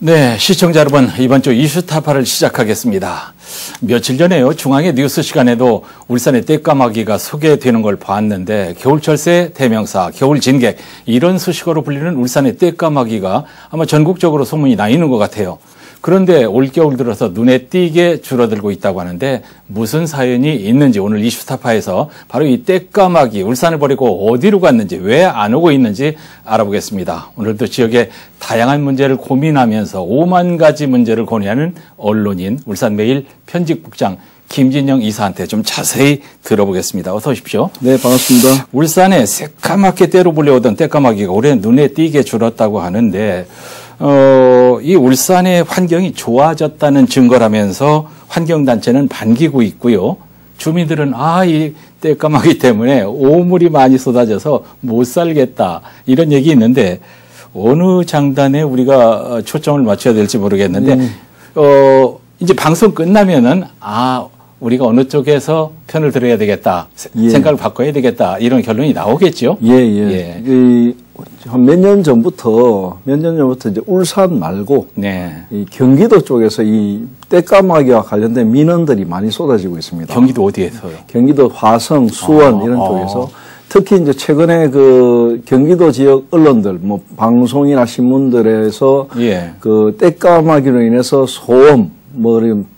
네, 시청자 여러분, 이번 주 이슈타파를 시작하겠습니다. 며칠 전에요, 중앙의 뉴스 시간에도 울산의 떼까마귀가 소개되는 걸 봤는데, 겨울철새 대명사, 겨울진객, 이런 수식어로 불리는 울산의 떼까마귀가 아마 전국적으로 소문이 나 있는 것 같아요. 그런데 올겨울 들어서 눈에 띄게 줄어들고 있다고 하는데 무슨 사연이 있는지 오늘 이슈타파에서 바로 이 떼까마귀, 울산을 버리고 어디로 갔는지, 왜 안 오고 있는지 알아보겠습니다. 오늘도 지역의 다양한 문제를 고민하면서 5만 가지 문제를 고뇌하는 언론인 울산매일 편집국장 김진영 이사한테 좀 자세히 들어보겠습니다. 어서 오십시오. 네, 반갑습니다. 울산에 새까맣게 때로 불려오던 떼까마귀가 올해 눈에 띄게 줄었다고 하는데 이 울산의 환경이 좋아졌다는 증거라면서 환경단체는 반기고 있고요. 주민들은 이 떼까마귀 때문에 오물이 많이 쏟아져서 못 살겠다, 이런 얘기 있는데 어느 장단에 우리가 초점을 맞춰야 될지 모르겠는데 이제 방송 끝나면은 우리가 어느 쪽에서 편을 들어야 되겠다, 생각을 바꿔야 되겠다, 이런 결론이 나오겠죠. 한 몇 년 전부터 이제 울산 말고 이 경기도 쪽에서 이 떼까마귀와 관련된 민원들이 많이 쏟아지고 있습니다. 경기도 어디에서요? 경기도 화성, 수원 이런 쪽에서 특히 이제 최근에 그 경기도 지역 언론들, 뭐 방송이나 신문들에서 그 떼까마귀로 인해서 소음,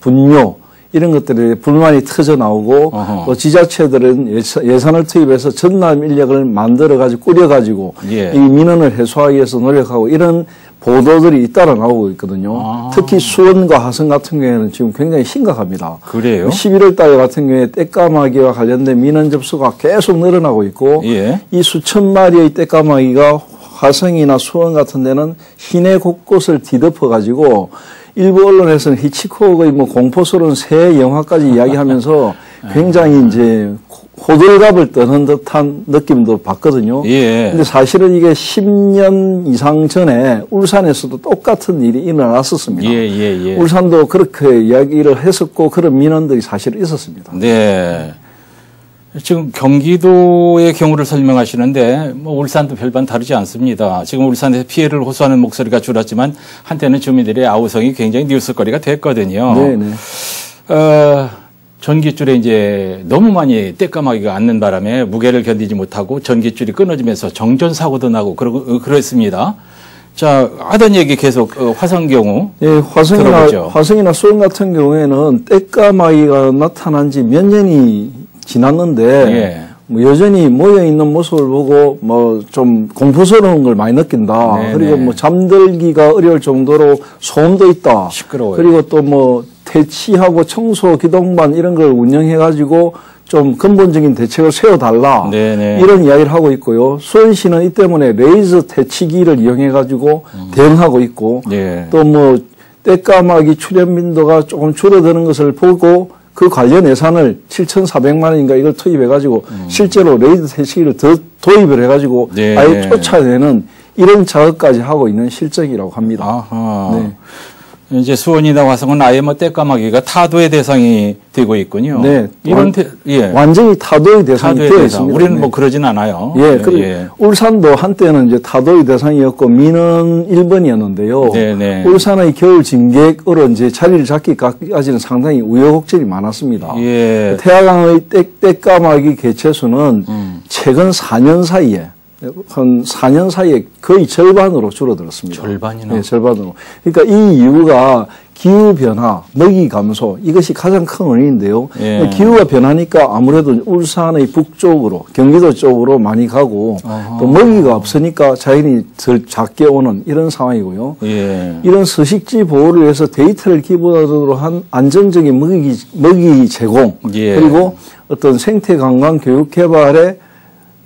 분뇨, 이런 것들이 불만이 터져 나오고 또 지자체들은 예산을 투입해서 전담 인력을 만들어가지고 꾸려가지고 이 민원을 해소하기 위해서 노력하고 이런 보도들이 잇따라 나오고 있거든요. 특히 수원과 화성 같은 경우에는 지금 굉장히 심각합니다. 그래요? 11월 달 같은 경우에 떼까마귀와 관련된 민원 접수가 계속 늘어나고 있고 이 수천 마리의 떼까마귀가 화성이나 수원 같은 데는 시내 곳곳을 뒤덮어가지고 일부 언론에서는 히치콕의 공포스러운 새 영화까지 이야기하면서 굉장히 이제 호들갑을 떠는 듯한 느낌도 받거든요. 근데 사실은 이게 10년 이상 전에 울산에서도 똑같은 일이 일어났었습니다. 울산도 그렇게 이야기를 했었고 그런 민원들이 사실 있었습니다. 네. 지금 경기도의 경우를 설명하시는데 울산도 별반 다르지 않습니다. 지금 울산에서 피해를 호소하는 목소리가 줄었지만 한때는 주민들의 아우성이 굉장히 뉴스거리가 됐거든요. 전깃줄에 이제 너무 많이 떼까마귀가 앉는 바람에 무게를 견디지 못하고 전깃줄이 끊어지면서 정전 사고도 나고 그렇습니다. 자, 하던 얘기 계속 화성 경우 화성이나 수원 같은 경우에는 떼까마귀가 나타난 지 몇 년이 지났는데 여전히 모여 있는 모습을 보고 좀 공포스러운 걸 많이 느낀다. 그리고 잠들기가 어려울 정도로 소음도 있다. 시끄러워요. 그리고 또 퇴치하고 청소 기동반 이런 걸 운영해 가지고 좀 근본적인 대책을 세워달라. 이런 이야기를 하고 있고요. 수원시는 이 때문에 레이저 퇴치기를 이용해 가지고 대응하고 있고 또 떼까마귀 출현 빈도가 조금 줄어드는 것을 보고 그 관련 예산을 7,400만 원인가 이걸 투입해가지고 실제로 레이더 퇴치기를 더 도입을 해가지고 아예 쫓아내는 이런 작업까지 하고 있는 실정이라고 합니다. 이제 수원이나 화성은 아예 떼까마귀가 타도의 대상이 되고 있군요. 완전히 타도의 대상이 되어 있습니다. 우리는 그러진 않아요. 울산도 한때는 이제 타도의 대상이었고 민원 1번이었는데요. 울산의 겨울 진객으로 이제 자리를 잡기까지는 상당히 우여곡절이 많았습니다. 태화강의 떼까마귀 개체수는 최근 4년 사이에 한 4년 사이에 거의 절반으로 줄어들었습니다. 절반이나? 절반으로. 그러니까 이 이유가 기후변화, 먹이 감소, 이것이 가장 큰 원인인데요. 기후가 변하니까 아무래도 울산의 북쪽으로, 경기도 쪽으로 많이 가고 또 먹이가 없으니까 자연히 덜 작게 오는 이런 상황이고요. 이런 서식지 보호를 위해서 데이터를 기반으로 한 안정적인 먹이 제공, 그리고 어떤 생태 관광 교육 개발에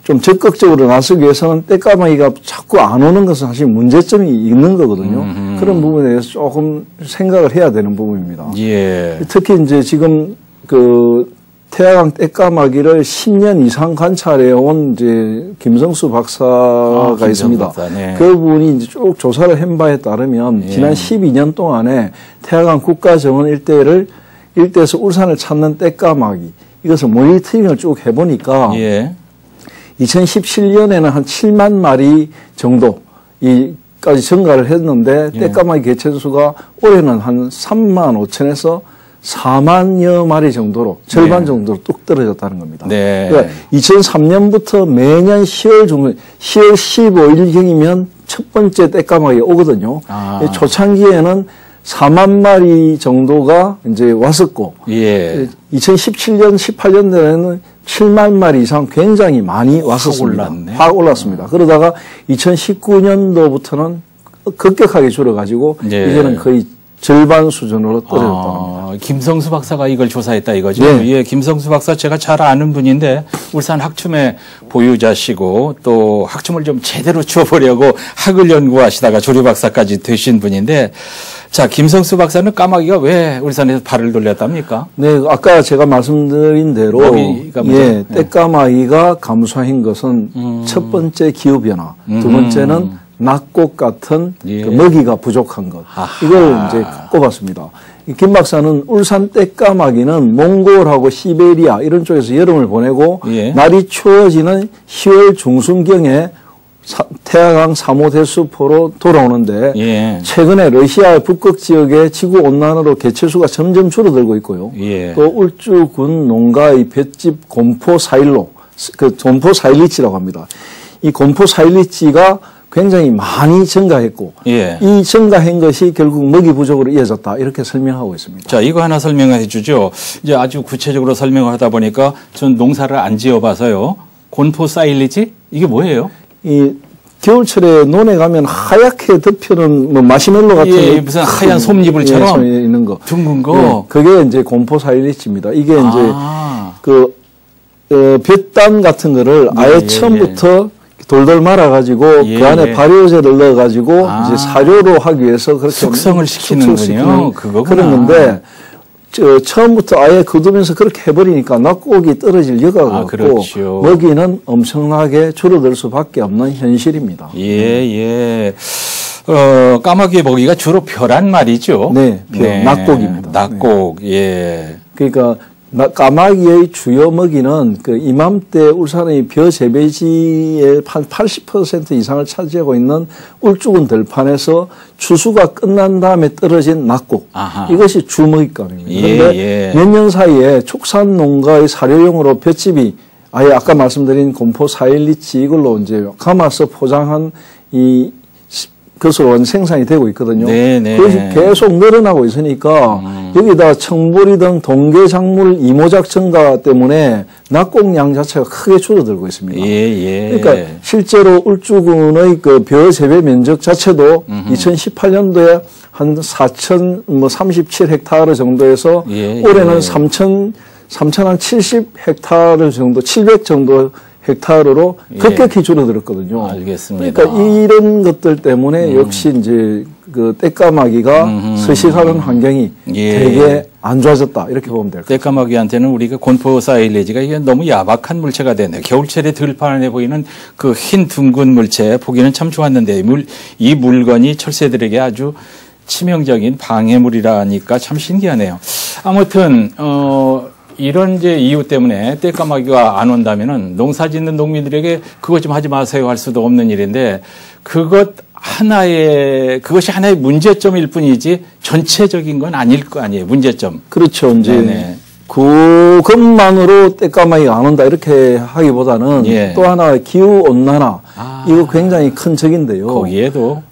좀 적극적으로 나서기 위해서는 떼까마귀가 자꾸 안 오는 것은 사실 문제점이 있는 거거든요. 그런 부분에 대해서 조금 생각을 해야 되는 부분입니다. 특히 이제 지금 태화강 떼까마귀를 10년 이상 관찰해 온 이제 김성수 박사가 있습니다. 그분이 이제 쭉 조사를 한 바에 따르면 지난 12년 동안에 태화강 국가정원 일대에서 울산을 찾는 떼까마귀 이것을 모니터링을 쭉 해보니까 2017년에는 한 7만 마리 정도 까지 증가를 했는데 떼까마귀 개체수가 올해는 한 3만 5천에서 4만여 마리 정도로 절반 정도로 뚝 떨어졌다는 겁니다. 네. 그러니까 2003년부터 매년 10월 정도, 10월 15일경이면 첫 번째 떼까마귀가 오거든요. 초창기에는 4만 마리 정도가 이제 왔었고, 2017년, 18년도에는 7만 마리 이상 굉장히 많이 왔었습니다. 확 올랐습니다. 그러다가 2019년도부터는 급격하게 줄어가지고, 이제는 거의 절반 수준으로 떨어졌다고 합니다. 김성수 박사가 이걸 조사했다 이거죠? 네. 예, 김성수 박사 제가 잘 아는 분인데 울산 학춤의 보유자시고 또 학춤을 좀 제대로 추어보려고 학을 연구하시다가 조류박사까지 되신 분인데 자, 김성수 박사는 까마귀가 왜 울산에서 발을 돌렸답니까? 네, 아까 제가 말씀드린 대로 떼까마귀가 감소한 것은 첫 번째 기후변화, 두 번째는 낙곡 같은 그 먹이가 부족한 것. 이걸 이제 꼽았습니다. 김 박사는 울산 떼까마귀는 몽골하고 시베리아 이런 쪽에서 여름을 보내고 날이 추워지는 10월 중순경에 태화강 3호 대수포로 돌아오는데 최근에 러시아 북극 지역의 지구 온난화로 개체수가 점점 줄어들고 있고요. 또 울주군 농가의 볏짚 곰포 사일로, 그 곰포 사일리치라고 합니다. 이 곰포 사일리치가 굉장히 많이 증가했고 이 증가한 것이 결국 먹이 부족으로 이어졌다 이렇게 설명하고 있습니다. 자, 이거 하나 설명해 주죠. 이제 아주 구체적으로 설명을 하다 보니까 전 농사를 안 지어봐서요. 곰포 사일리치 이게 뭐예요? 이 겨울철에 논에 가면 하얗게 덮여는 뭐 마시멜로 같은 무슨 하얀 솜잎을처럼 있는 거 둥근 거. 그게 이제 곰포 사일리치입니다. 이게 이제 그 볕단 같은 거를 아예 처음부터 돌돌 말아가지고 그 안에 발효제를 넣어가지고 이제 사료로 하기 위해서 그렇게 숙성을 시키는군요. 그거구나. 그런 건데 처음부터 아예 거두면서 그렇게 해버리니까 낙곡이 떨어질 여가가 없고 먹이는 엄청나게 줄어들 수밖에 없는 현실입니다. 까마귀의 먹이가 주로 벼란 말이죠. 네, 낙곡입니다. 낙곡, 그러니까 까마귀의 주요 먹이는 그 이맘때 울산의 벼 재배지의 한 80% 이상을 차지하고 있는 울주군 들판에서 추수가 끝난 다음에 떨어진 낙곡. 이것이 주 먹잇감입니다. 그런데 몇 년 사이에 축산 농가의 사료용으로 볏짚이 아예 아까 말씀드린 곰포 사일리치 이걸로 이제 감아서 포장한 이 것으로 생산이 되고 있거든요. 그것이 계속 늘어나고 있으니까 여기다 청보리 등 동계작물 이모작 증가 때문에 낙곡량 자체가 크게 줄어들고 있습니다. 그러니까 실제로 울주군의 그 벼 재배 면적 자체도 2018년도에 한 4,037헥타르 정도에서 올해는 3,070헥타르 정도, 700 정도 헥타르로 급격히 줄어들었거든요. 알겠습니다. 그러니까 이런 것들 때문에 역시 이제 그 떼까마귀가 서식하는 환경이 되게 안 좋아졌다 이렇게 보면 될 것 같습니다. 떼까마귀한테는 우리가 곰포 사일리지가 이게 너무 야박한 물체가 되네. 겨울철에 들판에 보이는 그 흰 둥근 물체 보기는 참 좋았는데 이 물건이 철새들에게 아주 치명적인 방해물이라니까 참 신기하네요. 아무튼 이런 이제 이유 때문에 떼까마귀가 안 온다면은 농사 짓는 농민들에게 그것 좀 하지 마세요 할 수도 없는 일인데 그것이 하나의 문제점일 뿐이지 전체적인 건 아닐 거 아니에요. 문제점. 그렇죠. 이제 그것만으로 떼까마귀가 안 온다 이렇게 하기보다는 또 하나 기후 온난화 이거 굉장히 큰 적인데요. 거기에도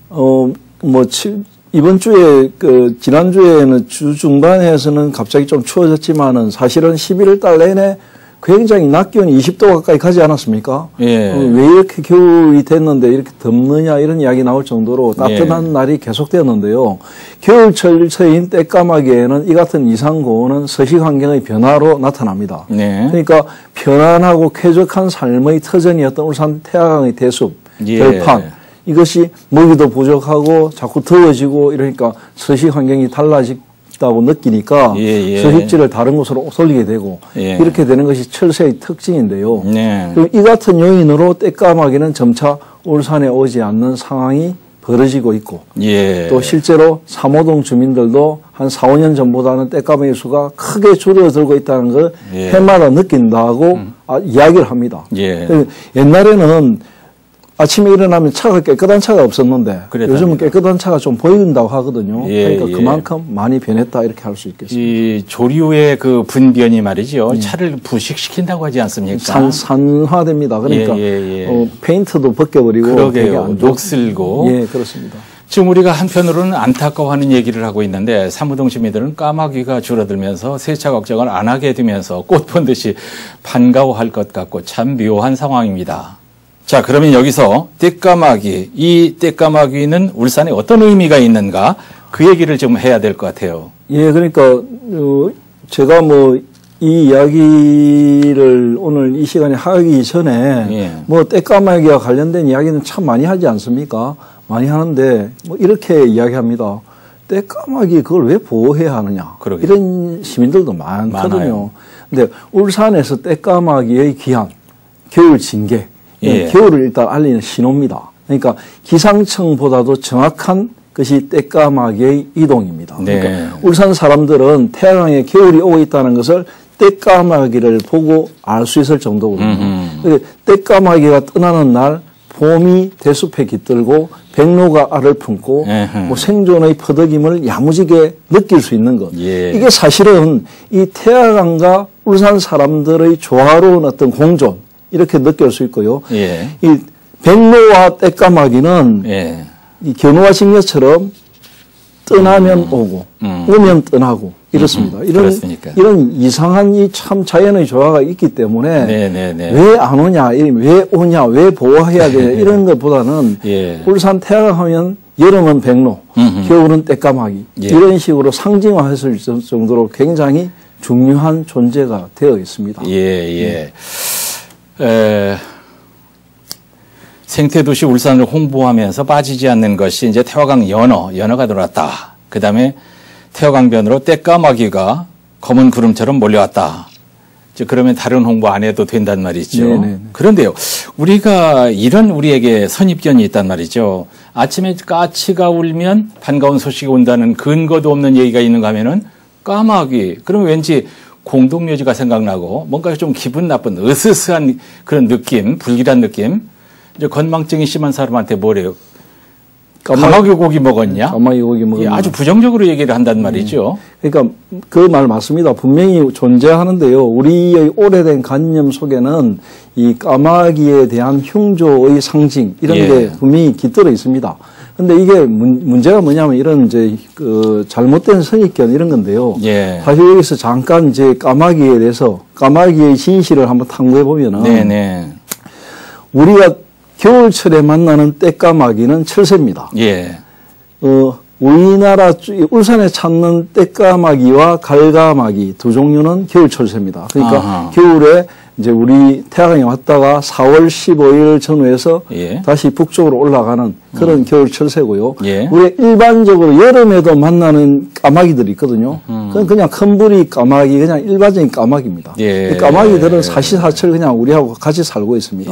이번 주에 지난주에는 주 중반에서는 갑자기 좀 추워졌지만은 사실은 11월 달 내내 굉장히 낮 기온이 20도 가까이 가지 않았습니까? 왜 이렇게 겨울이 됐는데 이렇게 덥느냐 이런 이야기 나올 정도로 따뜻한 날이 계속되었는데요. 겨울철새인 떼까마귀에는 이 같은 이상 고온은 서식 환경의 변화로 나타납니다. 그러니까 편안하고 쾌적한 삶의 터전이었던 울산 태화강의 대숲, 들판 이것이 먹이도 부족하고 자꾸 더워지고 이러니까 서식 환경이 달라졌다고 느끼니까 서식지를 다른 곳으로 쏠리게 되고 이렇게 되는 것이 철새의 특징인데요. 이 같은 요인으로 떼까마귀는 점차 울산에 오지 않는 상황이 벌어지고 있고 또 실제로 삼호동 주민들도 한 4, 5년 전보다는 떼까마귀 수가 크게 줄어들고 있다는 걸 해마다 느낀다고 이야기를 합니다. 옛날에는 아침에 일어나면 차가 깨끗한 차가 없었는데 요즘은 깨끗한 차가 좀 보인다고 하거든요. 예, 그러니까 그만큼 많이 변했다 이렇게 할 수 있겠습니다. 이 조류의 그 분변이 말이죠. 차를 부식시킨다고 하지 않습니까? 산화됩니다. 그러니까 페인트도 벗겨버리고 그러게요. 녹슬고. 예, 그렇습니다. 지금 우리가 한편으로는 안타까워하는 얘기를 하고 있는데 사무동 시민들은 까마귀가 줄어들면서 세차 걱정을 안 하게 되면서 꽃 본 듯이 반가워할 것 같고 참 묘한 상황입니다. 자, 그러면 여기서 떼까마귀, 이 떼까마귀는 울산에 어떤 의미가 있는가? 그 얘기를 좀 해야 될 것 같아요. 예, 그러니까 제가 뭐 이 이야기를 오늘 이 시간에 하기 전에 뭐 떼까마귀와 관련된 이야기는 참 많이 하지 않습니까? 많이 하는데 뭐 이렇게 이야기합니다. 떼까마귀 그걸 왜 보호해야 하느냐? 이런 시민들도 많거든요. 근데 울산에서 떼까마귀의 귀환, 겨울 징계, 겨울을 일단 알리는 신호입니다. 그러니까 기상청보다도 정확한 것이 떼까마귀의 이동입니다. 그러니까 울산 사람들은 태양에 겨울이 오고 있다는 것을 떼까마귀를 보고 알 수 있을 정도거든요. 떼까마귀가 떠나는 날 봄이 대숲에 깃들고 백로가 알을 품고 뭐 생존의 퍼덕임을 야무지게 느낄 수 있는 것. 이게 사실은 이 태양과 울산 사람들의 조화로운 어떤 공존 이렇게 느낄 수 있고요. 이 백로와 떼까마귀는 이 견우와 직녀처럼 떠나면 오고 오면 떠나고 이렇습니다. 이런 이상한 이 참 자연의 조화가 있기 때문에 왜 안 오냐, 왜 오냐, 왜 보호해야 되냐 이런 것보다는 울산 태양하면 여름은 백로, 겨울은 떼까마귀 이런 식으로 상징화했을 정도로 굉장히 중요한 존재가 되어 있습니다. 생태도시 울산을 홍보하면서 빠지지 않는 것이 이제 태화강 연어가 들어왔다. 그 다음에 태화강변으로 떼까마귀가 검은 구름처럼 몰려왔다. 그러면 다른 홍보 안 해도 된단 말이죠. 그런데요, 우리가 이런 우리에게 선입견이 있단 말이죠. 아침에 까치가 울면 반가운 소식이 온다는 근거도 없는 얘기가 있는가 하면은 까마귀. 그러면 왠지 공동묘지가 생각나고 뭔가 좀 기분 나쁜 으스스한 그런 느낌, 불길한 느낌. 이제 건망증이 심한 사람한테 뭐래요? 까마귀 고기 먹었냐? 까마귀 고기 먹었냐? 아주 부정적으로 얘기를 한단 말이죠. 그러니까 그 말 맞습니다. 분명히 존재하는데요. 우리의 오래된 관념 속에는 이 까마귀에 대한 흉조의 상징 이런 게 분명히 깃들어 있습니다. 근데 이게 문제가 뭐냐면 이런 이제 그 잘못된 선입견 이런 건데요. 사실 여기서 잠깐 이제 까마귀에 대해서 까마귀의 진실을 한번 탐구해 보면은 우리가 겨울철에 만나는 떼까마귀는 철새입니다. 우리나라 울산에 찾는 떼까마귀와 갈가마귀 두 종류는 겨울 철새입니다. 그러니까 겨울에 이제 우리 태화강에 왔다가 4월 15일 전후에서 다시 북쪽으로 올라가는 그런 겨울 철새고요. 우리 일반적으로 여름에도 만나는 까마귀들이 있거든요. 그건 그냥 큰 부리 까마귀, 그냥 일반적인 까마귀입니다. 이 까마귀들은 사시사철 그냥 우리하고 같이 살고 있습니다.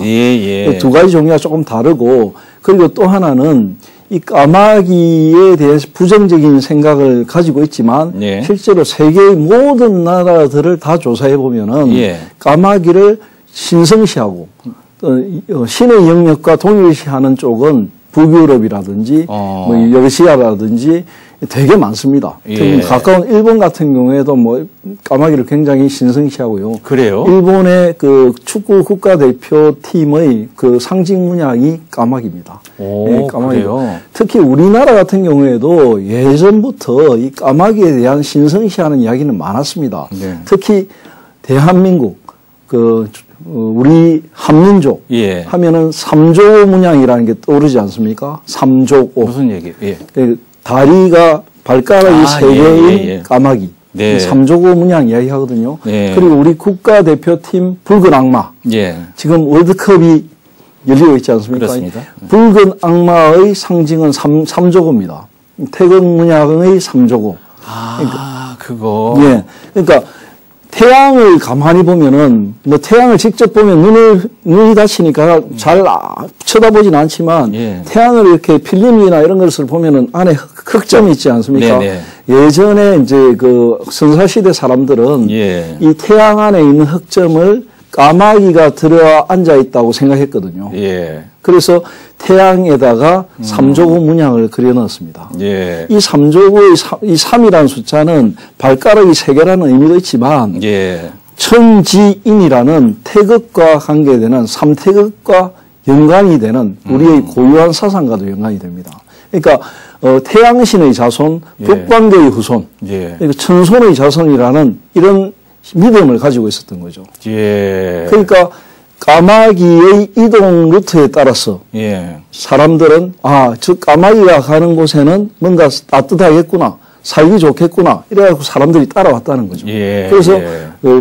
두 가지 종류가 조금 다르고, 그리고 또 하나는 이 까마귀에 대해서 부정적인 생각을 가지고 있지만 실제로 세계의 모든 나라들을 다 조사해 보면은 까마귀를 신성시하고 신의 영역과 동일시하는 쪽은 북유럽이라든지 뭐 러시아라든지 되게 많습니다. 가까운 일본 같은 경우에도 뭐 까마귀를 굉장히 신성시하고요. 그래요? 일본의 그 축구 국가대표 팀의 그 상징 문양이 까마귀입니다. 그래요? 특히 우리나라 같은 경우에도 예전부터 이 까마귀에 대한 신성시하는 이야기는 많았습니다. 특히 대한민국 우리 한민족 하면은 삼조고 문양이라는 게 떠오르지 않습니까? 삼조고. 무슨 얘기? 다리가 발가락이 세 개의 까마귀. 삼조고 문양 이야기 하거든요. 그리고 우리 국가대표팀 붉은 악마. 지금 월드컵이 열리고 있지 않습니까? 그렇습니다. 붉은 악마의 상징은 삼조고입니다. 태극 문양의 삼조고. 그거. 그러니까 태양을 가만히 보면은, 뭐 태양을 직접 보면 눈이 다치니까 잘 쳐다보진 않지만, 태양을 이렇게 필름이나 이런 것을 보면은 안에 흑점이 있지 않습니까? 예전에 이제 그 선사시대 사람들은 이 태양 안에 있는 흑점을 까마귀가 들어 앉아 있다고 생각했거든요. 예. 그래서 태양에다가 3조고 문양을 그려 넣었습니다. 예. 이 3조고의 이 3이라는 숫자는 발가락이 3개라는 의미도 있지만 예. 천지인이라는 태극과 관계되는 3태극과 연관이 되는 우리의 고유한 사상과도 연관이 됩니다. 그러니까 태양신의 자손, 북방계의 후손, 그러니까 천손의 자손이라는 이런 믿음을 가지고 있었던 거죠. 예. 그러니까 까마귀의 이동 루트에 따라서 사람들은 저 까마귀가 가는 곳에는 뭔가 따뜻하겠구나, 살기 좋겠구나 이래갖고 사람들이 따라왔다는 거죠. 그래서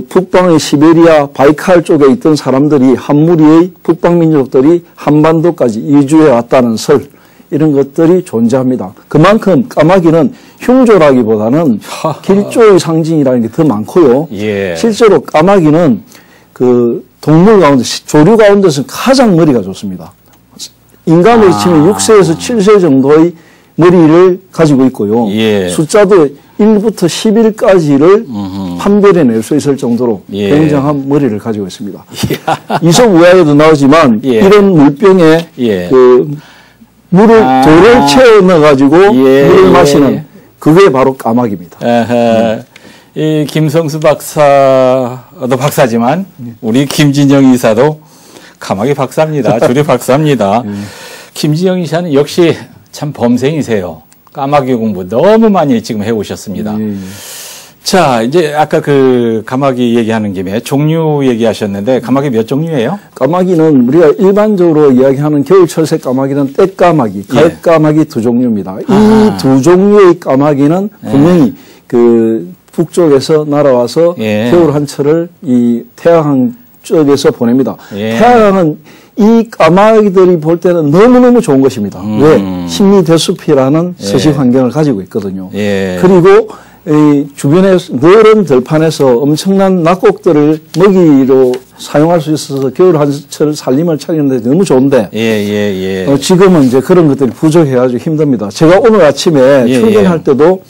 북방의 시베리아, 바이칼 쪽에 있던 사람들이 한무리의 북방 민족들이 한반도까지 이주해 왔다는 설 이런 것들이 존재합니다. 그만큼 까마귀는 흉조라기보다는 길조의 상징이라는 게 더 많고요. 실제로 까마귀는 그 동물 가운데, 조류 가운데서 가장 머리가 좋습니다. 인간으로 치면 6세에서 7세 정도의 머리를 가지고 있고요. 숫자도 1부터 11까지를 판별해낼 수 있을 정도로 굉장한 머리를 가지고 있습니다. 이솝 우화에도 나오지만 이런 물병에 그 돌을 채워 넣어가지고 물을 마시는 그게 바로 까마귀입니다. 이 김성수 박사도 박사지만 우리 김진영 이사도 까마귀 박사입니다. 조류 박사입니다. 김진영 이사는 역시 참 범생이세요. 까마귀 공부 너무 많이 지금 해오셨습니다. 자, 이제 아까 그 까마귀 얘기하는 김에 종류 얘기하셨는데 까마귀 몇 종류예요? 까마귀는 우리가 일반적으로 이야기하는 겨울철새 까마귀는 떼까마귀, 가을까마귀 두 종류입니다. 이 두 종류의 까마귀는 분명히 그 북쪽에서 날아와서 겨울 한철을 이 태양항 쪽에서 보냅니다. 태양항은 이 까마귀들이 볼 때는 너무너무 좋은 것입니다. 왜? 식미대숲이라는 서식 환경을 가지고 있거든요. 그리고 이 주변에 넓은 들판에서 엄청난 낙곡들을 먹이로 사용할 수 있어서 겨울 한철 살림을 차리는데 너무 좋은데 지금은 이제 그런 것들이 부족해가지고 힘듭니다. 제가 오늘 아침에 출근할 때도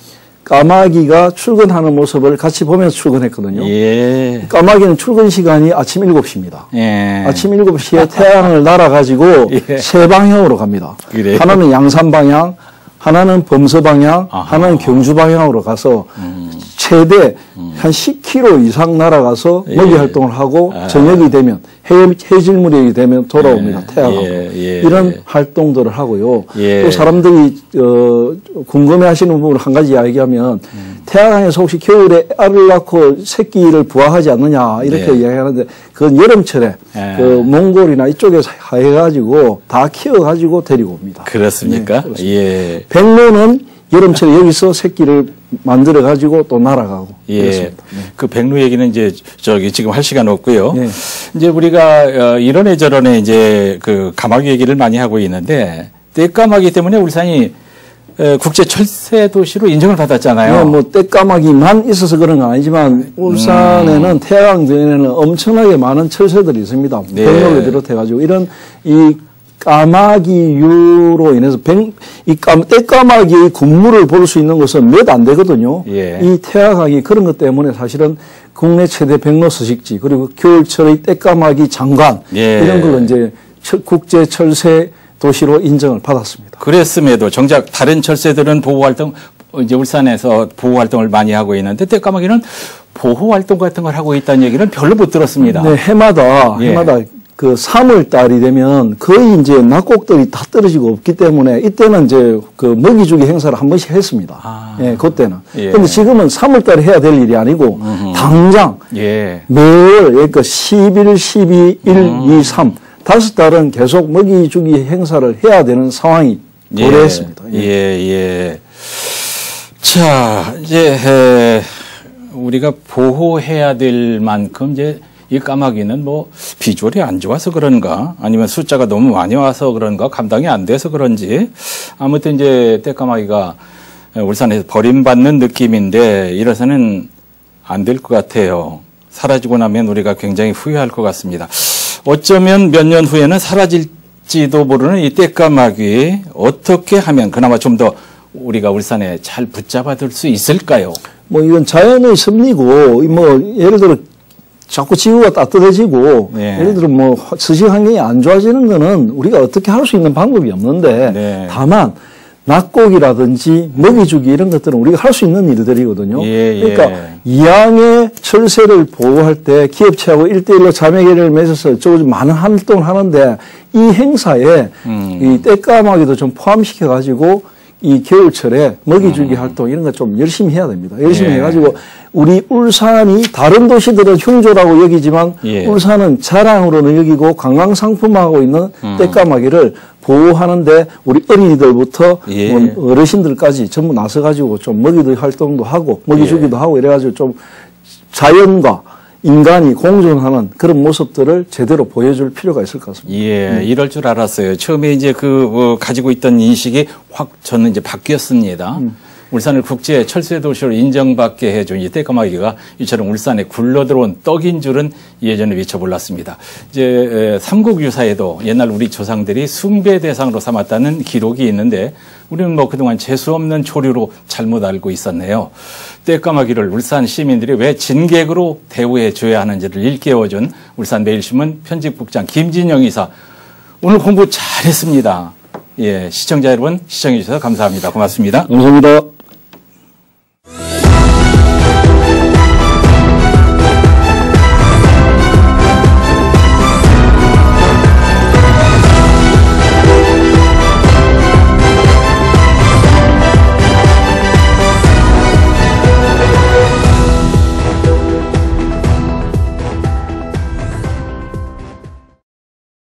까마귀가 출근하는 모습을 같이 보면서 출근했거든요. 까마귀는 출근 시간이 아침 7시입니다. 아침 7시에 태양을 날아가지고 세 방향으로 갑니다. 하나는 양산 방향, 하나는 범서 방향, 하나는 경주 방향으로 가서 최대 한 10km 이상 날아가서 먹이 활동을 하고 저녁이 되면 해질무렵이 되면 돌아옵니다. 태양하고 이런 활동들을 하고요. 또 사람들이 궁금해하시는 부분을 한 가지 이야기하면 태양에서 혹시 겨울에 알을 낳고 새끼를 부화하지 않느냐 이렇게 이야기하는데 그건 여름철에 그 몽골이나 이쪽에서 해가지고 다 키워가지고 데리고 옵니다. 그렇습니까? 백로는 여름철에 여기서 새끼를 만들어가지고 또 날아가고. 그렇습니다. 그 백로 얘기는 이제 지금 할 시간 없고요. 이제 우리가 이런에 저런에 이제 그 까마귀 얘기를 많이 하고 있는데 떼까마귀 때문에 울산이 국제 철새 도시로 인정을 받았잖아요. 뭐 떼까마귀만 있어서 그런 건 아니지만 울산에는 태양항 주변에는 엄청나게 많은 철새들이 있습니다. 백로를 비롯해가지고 이런 이 까마귀유로 인해서 떼까마귀의 군무를 볼 수 있는 곳은 몇 안 되거든요. 이 태양항이 그런 것 때문에 사실은 국내 최대 백로 서식지 그리고 겨울철의 떼까마귀 장관 이런 걸로 이제 국제 철새 도시로 인정을 받았습니다. 그랬음에도 정작 다른 철새들은 보호활동 이제 울산에서 보호활동을 많이 하고 있는데 떼까마귀는 보호활동 같은 걸 하고 있다는 얘기는 별로 못 들었습니다. 해마다 그 3월 달이 되면 거의 이제 낙곡들이 다 떨어지고 없기 때문에 이때는 이제 그 먹이주기 행사를 한 번씩 했습니다. 그때는. 근데 지금은 3월 달에 해야 될 일이 아니고 당장 매월 그러니까 11, 12, 1, 2, 3 5달은 계속 먹이주기 행사를 해야 되는 상황이 도래했습니다. 자, 이제 우리가 보호해야 될 만큼 이제 이 까마귀는 뭐 비주얼이 안 좋아서 그런가 아니면 숫자가 너무 많이 와서 그런가 감당이 안 돼서 그런지 아무튼 이제 떼까마귀가 울산에서 버림받는 느낌인데 이래서는 안 될 것 같아요. 사라지고 나면 우리가 굉장히 후회할 것 같습니다. 어쩌면 몇 년 후에는 사라질지도 모르는 이 떼까마귀 어떻게 하면 그나마 좀 더 우리가 울산에 잘 붙잡아둘 수 있을까요? 뭐 이건 자연의 섭리고 뭐 예를 들어 자꾸 지구가 따뜻해지고 네. 예를 들어 뭐 서식 환경이 안 좋아지는 거는 우리가 어떻게 할 수 있는 방법이 없는데 네. 다만 낙곡이라든지 먹이주기 이런 것들은 우리가 할 수 있는 일들이거든요. 그러니까 이양의 철새를 보호할 때 기업체하고 1대1로 자매계를 맺어서 많은 활동을 하는데 이 행사에 이 떼까마귀도 좀 포함시켜 가지고 이 겨울철에 먹이주기 활동 이런 거 좀 열심히 해야 됩니다. 열심히 해가지고 우리 울산이 다른 도시들은 흉조라고 여기지만 울산은 자랑으로는 여기고 관광상품화하고 있는 떼까마귀를 보호하는데 우리 어린이들부터 뭐 어르신들까지 전부 나서가지고 좀 먹이주기 활동도 하고 먹이주기도 하고 이래가지고 좀 자연과 인간이 공존하는 그런 모습들을 제대로 보여줄 필요가 있을 것 같습니다. 예, 이럴 줄 알았어요. 처음에 이제 가지고 있던 인식이 확 저는 이제 바뀌었습니다. 울산을 국제 철새 도시로 인정받게 해준 이 떼까마귀가 이처럼 울산에 굴러들어온 떡인 줄은 예전에 미처 몰랐습니다. 이제 삼국유사에도 옛날 우리 조상들이 숭배 대상으로 삼았다는 기록이 있는데 우리는 뭐 그동안 재수 없는 초류로 잘못 알고 있었네요. 떼까마귀를 울산 시민들이 왜 진객으로 대우해 줘야 하는지를 일깨워준 울산 매일신문 편집국장 김진영 이사. 오늘 공부 잘했습니다. 예, 시청자 여러분 시청해 주셔서 감사합니다. 고맙습니다. 감사합니다.